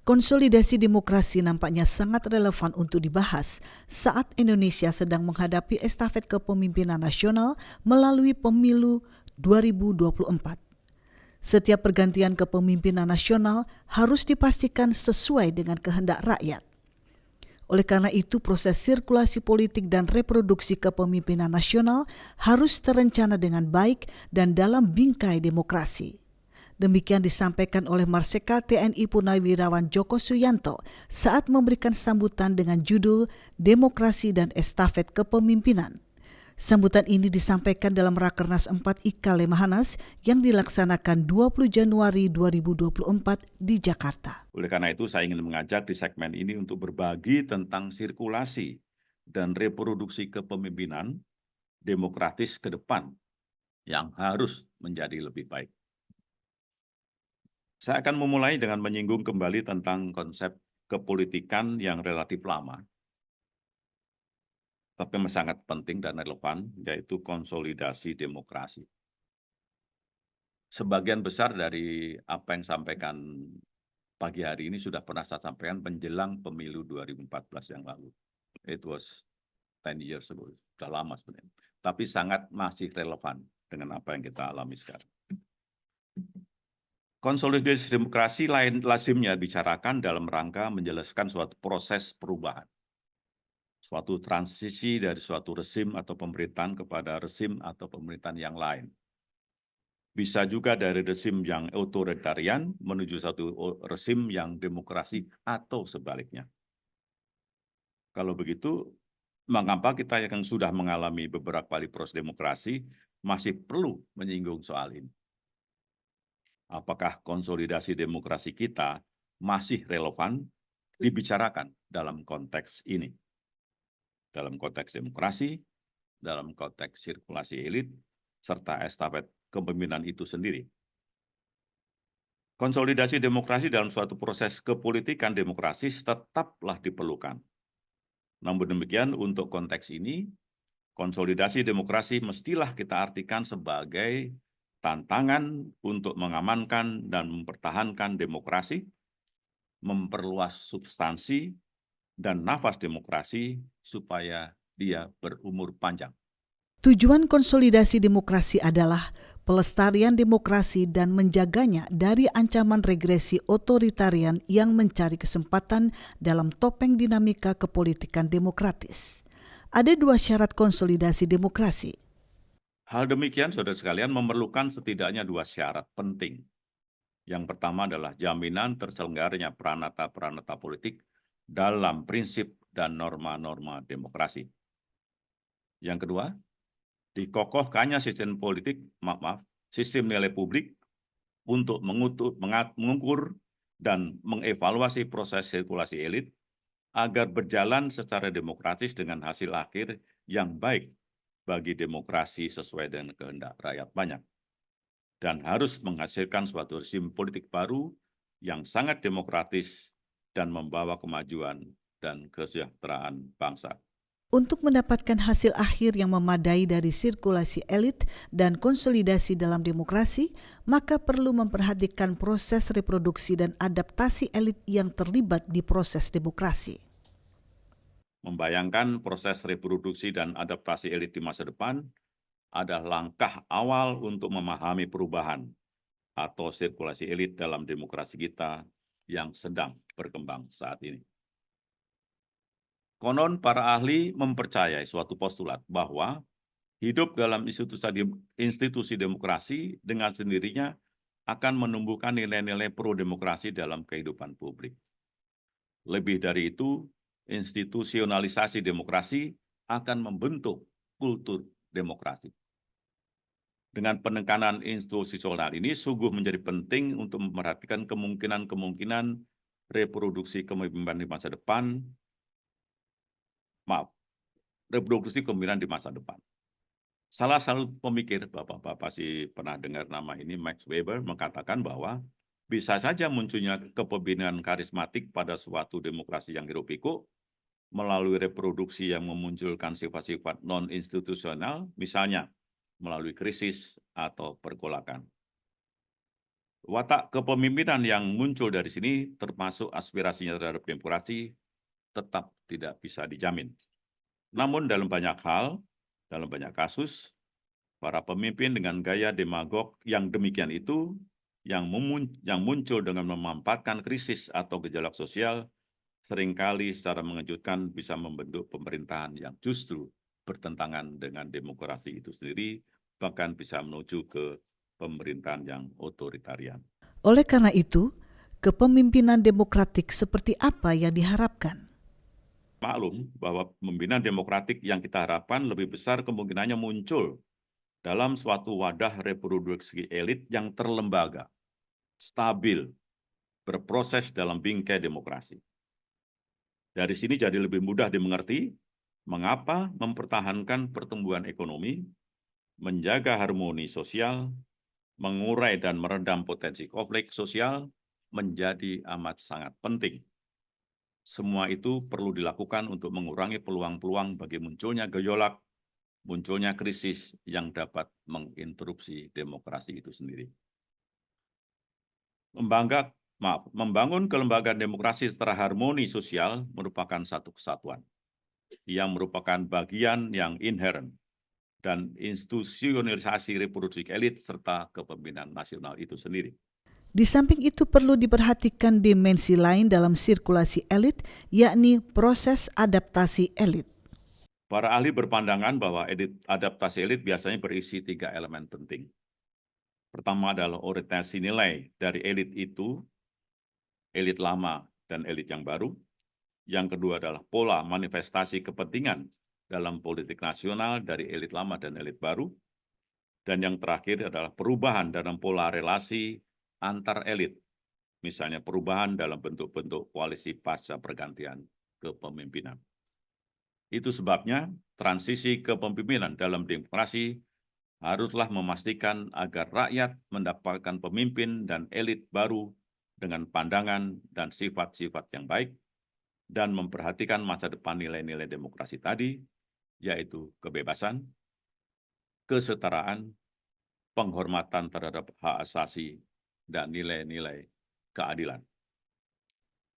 Konsolidasi demokrasi nampaknya sangat relevan untuk dibahas saat Indonesia sedang menghadapi estafet kepemimpinan nasional melalui pemilu 2024. Setiap pergantian kepemimpinan nasional harus dipastikan sesuai dengan kehendak rakyat. Oleh karena itu, proses sirkulasi politik dan reproduksi kepemimpinan nasional harus terencana dengan baik dan dalam bingkai demokrasi. Demikian disampaikan oleh Marsikal TNI Purnawirawan Joko Suyanto saat memberikan sambutan dengan judul Demokrasi dan Estafet Kepemimpinan. Sambutan ini disampaikan dalam Rakernas 4 IKA Lemhanas yang dilaksanakan 20 Januari 2024 di Jakarta. Oleh karena itu, saya ingin mengajak di segmen ini untuk berbagi tentang sirkulasi dan reproduksi kepemimpinan demokratis ke depan yang harus menjadi lebih baik. Saya akan memulai dengan menyinggung kembali tentang konsep kepolitikan yang relatif lama, tapi sangat penting dan relevan, yaitu konsolidasi demokrasi. Sebagian besar dari apa yang disampaikan pagi hari ini sudah pernah saya sampaikan menjelang pemilu 2014 yang lalu. It was 10 years ago, sudah lama sebenarnya. Tapi sangat masih relevan dengan apa yang kita alami sekarang. Konsolidasi demokrasi lazimnya bicarakan dalam rangka menjelaskan suatu proses perubahan. Suatu transisi dari suatu rezim atau pemerintahan kepada rezim atau pemerintahan yang lain. Bisa juga dari rezim yang otoritarian menuju satu rezim yang demokrasi atau sebaliknya. Kalau begitu, mengapa kita yang sudah mengalami beberapa kali proses demokrasi masih perlu menyinggung soal ini? Apakah konsolidasi demokrasi kita masih relevan dibicarakan dalam konteks ini? Dalam konteks demokrasi, dalam konteks sirkulasi elit, serta estafet kepemimpinan itu sendiri. Konsolidasi demokrasi dalam suatu proses kepolitikan demokrasi tetaplah diperlukan. Namun demikian, untuk konteks ini, konsolidasi demokrasi mestilah kita artikan sebagai tantangan untuk mengamankan dan mempertahankan demokrasi, memperluas substansi dan nafas demokrasi supaya dia berumur panjang. Tujuan konsolidasi demokrasi adalah pelestarian demokrasi dan menjaganya dari ancaman regresi otoritarian yang mencari kesempatan dalam topeng dinamika kepolitikan demokratis. Ada dua syarat konsolidasi demokrasi. Hal demikian, saudara sekalian, memerlukan setidaknya dua syarat penting. Yang pertama adalah jaminan terselenggaranya peranata-peranata politik dalam prinsip dan norma-norma demokrasi. Yang kedua, dikokohkannya sistem sistem nilai publik untuk mengukur dan mengevaluasi proses sirkulasi elit agar berjalan secara demokratis dengan hasil akhir yang baik bagi demokrasi sesuai dengan kehendak rakyat banyak, dan harus menghasilkan suatu rezim politik baru yang sangat demokratis dan membawa kemajuan dan kesejahteraan bangsa. Untuk mendapatkan hasil akhir yang memadai dari sirkulasi elit dan konsolidasi dalam demokrasi, maka perlu memperhatikan proses reproduksi dan adaptasi elit yang terlibat di proses demokrasi. Membayangkan proses reproduksi dan adaptasi elit di masa depan adalah langkah awal untuk memahami perubahan atau sirkulasi elit dalam demokrasi kita yang sedang berkembang saat ini. Konon para ahli mempercayai suatu postulat bahwa hidup dalam institusi demokrasi dengan sendirinya akan menumbuhkan nilai-nilai pro-demokrasi dalam kehidupan publik. Lebih dari itu, institusionalisasi demokrasi akan membentuk kultur demokrasi. Dengan penekanan institusional ini sungguh menjadi penting untuk memperhatikan kemungkinan-kemungkinan reproduksi kepemimpinan di masa depan, reproduksi kepemimpinan di masa depan. Salah satu pemikir, Bapak-Bapak pasti pernah dengar nama ini, Max Weber, mengatakan bahwa bisa saja munculnya kepemimpinan karismatik pada suatu demokrasi yang hiruk-pikuk melalui reproduksi yang memunculkan sifat-sifat non-institusional, misalnya melalui krisis atau pergolakan. Watak kepemimpinan yang muncul dari sini, termasuk aspirasinya terhadap demokrasi, tetap tidak bisa dijamin. Namun dalam banyak hal, dalam banyak kasus, para pemimpin dengan gaya demagog yang demikian itu, yang muncul dengan memanfaatkan krisis atau gejolak sosial, seringkali secara mengejutkan bisa membentuk pemerintahan yang justru bertentangan dengan demokrasi itu sendiri, bahkan bisa menuju ke pemerintahan yang otoritarian. Oleh karena itu, kepemimpinan demokratik seperti apa yang diharapkan? Maklum bahwa pemimpinan demokratik yang kita harapkan lebih besar kemungkinannya muncul dalam suatu wadah reproduksi elit yang terlembaga, stabil, berproses dalam bingkai demokrasi. Dari sini jadi lebih mudah dimengerti mengapa mempertahankan pertumbuhan ekonomi, menjaga harmoni sosial, mengurai dan meredam potensi konflik sosial menjadi amat sangat penting. Semua itu perlu dilakukan untuk mengurangi peluang-peluang bagi munculnya gejolak, munculnya krisis yang dapat menginterupsi demokrasi itu sendiri. Membangun kelembagaan demokrasi secara harmoni sosial merupakan satu kesatuan yang merupakan bagian yang inherent dan institusionalisasi reproduksi elit serta kepemimpinan nasional itu sendiri. Di samping itu perlu diperhatikan dimensi lain dalam sirkulasi elit, yakni proses adaptasi elit. Para ahli berpandangan bahwa adaptasi elit biasanya berisi 3 elemen penting. Pertama adalah orientasi nilai dari elit itu, elit lama dan elit yang baru. Yang kedua adalah pola manifestasi kepentingan dalam politik nasional dari elit lama dan elit baru. Dan yang terakhir adalah perubahan dalam pola relasi antar elit, misalnya perubahan dalam bentuk-bentuk koalisi pasca pergantian kepemimpinan. Itu sebabnya transisi kepemimpinan dalam demokrasi haruslah memastikan agar rakyat mendapatkan pemimpin dan elit baru dengan pandangan dan sifat-sifat yang baik dan memperhatikan masa depan nilai-nilai demokrasi tadi, yaitu kebebasan, kesetaraan, penghormatan terhadap hak asasi, dan nilai-nilai keadilan.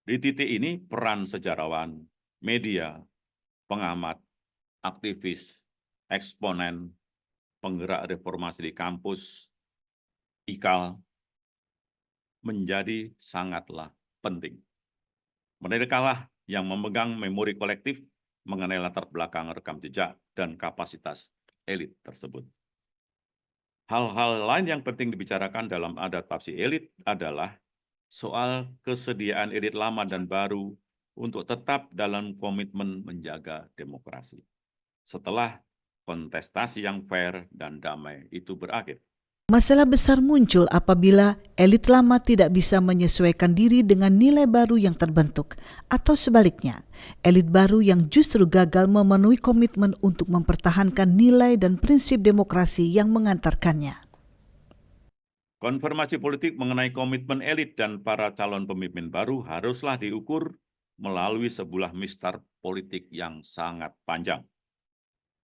Di titik ini, peran sejarawan, media, pengamat, aktivis, eksponen, penggerak reformasi di kampus, IKAL, menjadi sangatlah penting. Merekalah yang memegang memori kolektif mengenai latar belakang rekam jejak dan kapasitas elit tersebut. Hal-hal lain yang penting dibicarakan dalam adaptasi elit adalah soal kesediaan elit lama dan baru untuk tetap dalam komitmen menjaga demokrasi setelah kontestasi yang fair dan damai itu berakhir. Masalah besar muncul apabila elit lama tidak bisa menyesuaikan diri dengan nilai baru yang terbentuk, atau sebaliknya, elit baru yang justru gagal memenuhi komitmen untuk mempertahankan nilai dan prinsip demokrasi yang mengantarkannya. Konfirmasi politik mengenai komitmen elit dan para calon pemimpin baru haruslah diukur melalui sebuah mistar politik yang sangat panjang,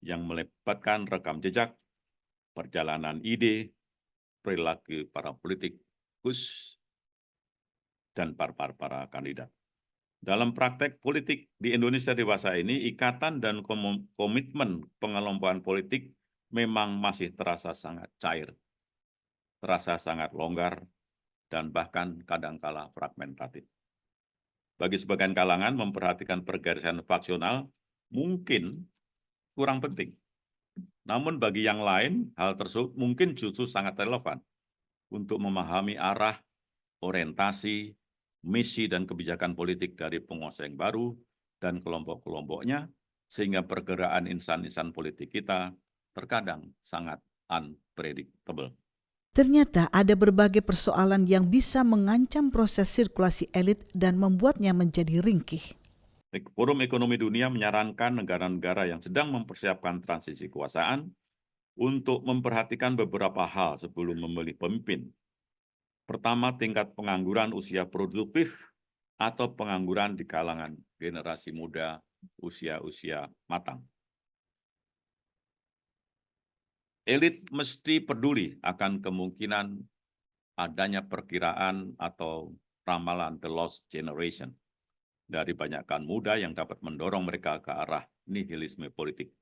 yang melibatkan rekam jejak, perjalanan ide, perilaku para politikus, dan para kandidat. Dalam praktek politik di Indonesia dewasa ini, ikatan dan komitmen pengelompokan politik memang masih terasa sangat cair, terasa sangat longgar, dan bahkan kadangkala fragmentatif. Bagi sebagian kalangan, memperhatikan pergarisan faksional mungkin kurang penting. Namun bagi yang lain, hal tersebut mungkin justru sangat relevan untuk memahami arah, orientasi, misi dan kebijakan politik dari penguasa yang baru dan kelompok-kelompoknya, sehingga pergerakan insan-insan politik kita terkadang sangat unpredictable. Ternyata ada berbagai persoalan yang bisa mengancam proses sirkulasi elit dan membuatnya menjadi ringkih. Forum Ekonomi Dunia menyarankan negara-negara yang sedang mempersiapkan transisi kekuasaan untuk memperhatikan beberapa hal sebelum memilih pemimpin. Pertama, tingkat pengangguran usia produktif atau pengangguran di kalangan generasi muda usia-usia matang. Elit mesti peduli akan kemungkinan adanya perkiraan atau ramalan the lost generation dari banyak kaum muda yang dapat mendorong mereka ke arah nihilisme politik.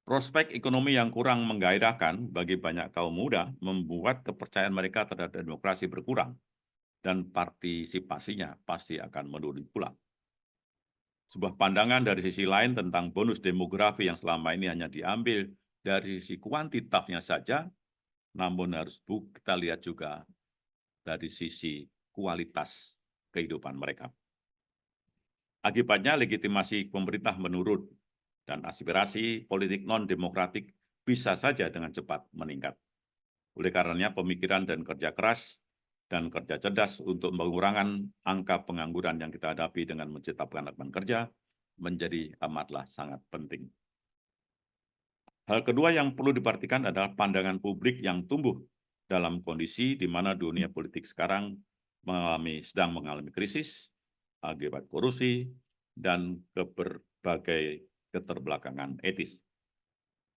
Prospek ekonomi yang kurang menggairahkan bagi banyak kaum muda membuat kepercayaan mereka terhadap demokrasi berkurang dan partisipasinya pasti akan menurun pula. Sebuah pandangan dari sisi lain tentang bonus demografi yang selama ini hanya diambil dari sisi kuantitatifnya saja, namun harus kita lihat juga dari sisi kualitas kehidupan mereka. Akibatnya legitimasi pemerintah menurun dan aspirasi politik non-demokratik bisa saja dengan cepat meningkat. Oleh karenanya pemikiran dan kerja keras dan kerja cerdas untuk mengurangi angka pengangguran yang kita hadapi dengan menciptakan lapangan kerja menjadi amatlah sangat penting. Hal kedua yang perlu diperhatikan adalah pandangan publik yang tumbuh dalam kondisi di mana dunia politik sekarang sedang mengalami krisis akibat korupsi dan berbagai keterbelakangan etis.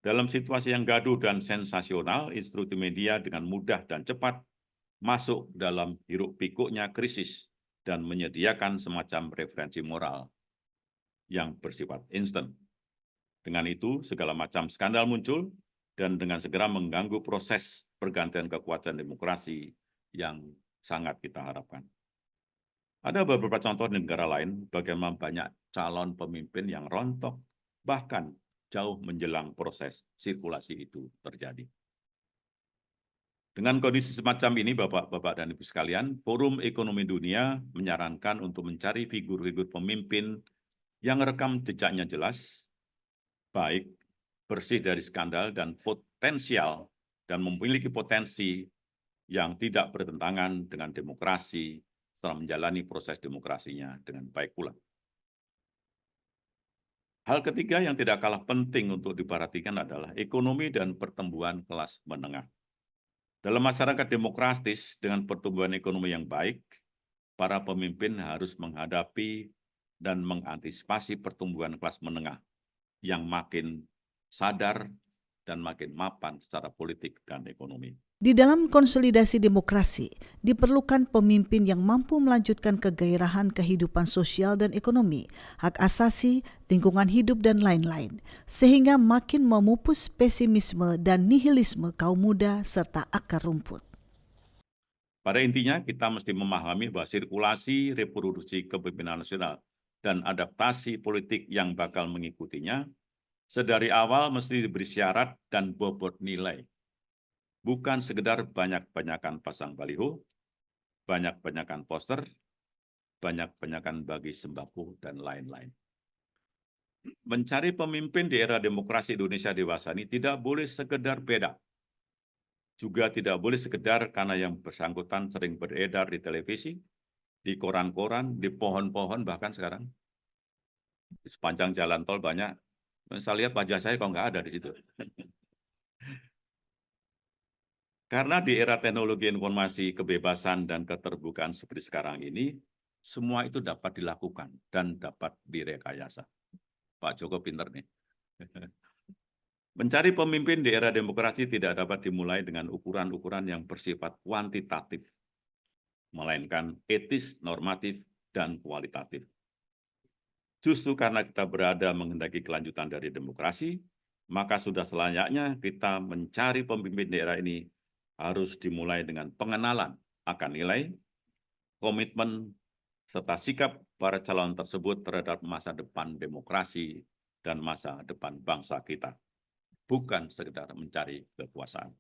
Dalam situasi yang gaduh dan sensasional, instruksi media dengan mudah dan cepat masuk dalam hiruk-pikuknya krisis dan menyediakan semacam referensi moral yang bersifat instan. Dengan itu, segala macam skandal muncul dan dengan segera mengganggu proses pergantian kekuasaan demokrasi yang sangat kita harapkan. Ada beberapa contoh di negara lain bagaimana banyak calon pemimpin yang rontok, bahkan jauh menjelang proses sirkulasi itu terjadi. Dengan kondisi semacam ini, Bapak-Bapak dan Ibu sekalian, Forum Ekonomi Dunia menyarankan untuk mencari figur-figur pemimpin yang rekam jejaknya jelas, baik, bersih dari skandal dan potensial, dan memiliki potensi yang tidak bertentangan dengan demokrasi setelah menjalani proses demokrasinya dengan baik pula. Hal ketiga yang tidak kalah penting untuk diperhatikan adalah ekonomi dan pertumbuhan kelas menengah. Dalam masyarakat demokratis dengan pertumbuhan ekonomi yang baik, para pemimpin harus menghadapi dan mengantisipasi pertumbuhan kelas menengah yang makin sadar dan makin mapan secara politik dan ekonomi. Di dalam konsolidasi demokrasi, diperlukan pemimpin yang mampu melanjutkan kegairahan kehidupan sosial dan ekonomi, hak asasi, lingkungan hidup, dan lain-lain, sehingga makin memupus pesimisme dan nihilisme kaum muda serta akar rumput. Pada intinya, kita mesti memahami bahwa sirkulasi reproduksi kepemimpinan nasional dan adaptasi politik yang bakal mengikutinya, sedari awal mesti diberi syarat dan bobot nilai. Bukan sekedar banyak-banyakan pasang baliho, banyak-banyakan poster, banyak-banyakan bagi sembako, dan lain-lain. Mencari pemimpin di era demokrasi Indonesia dewasa ini tidak boleh sekedar beda. Juga tidak boleh sekedar karena yang bersangkutan sering beredar di televisi, di koran-koran, di pohon-pohon, bahkan sekarang di sepanjang jalan tol banyak. Saya lihat wajah saya kok nggak ada di situ. Karena di era teknologi informasi, kebebasan, dan keterbukaan seperti sekarang ini, semua itu dapat dilakukan dan dapat direkayasa. Pak Joko pinter nih. Mencari pemimpin di era demokrasi tidak dapat dimulai dengan ukuran-ukuran yang bersifat kuantitatif, melainkan etis, normatif, dan kualitatif. Justru karena kita berada menghendaki kelanjutan dari demokrasi, maka sudah selayaknya kita mencari pemimpin di era ini harus dimulai dengan pengenalan akan nilai, komitmen, serta sikap para calon tersebut terhadap masa depan demokrasi dan masa depan bangsa kita. Bukan sekedar mencari kekuasaan.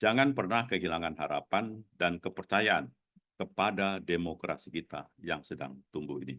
Jangan pernah kehilangan harapan dan kepercayaan kepada demokrasi kita yang sedang tumbuh ini.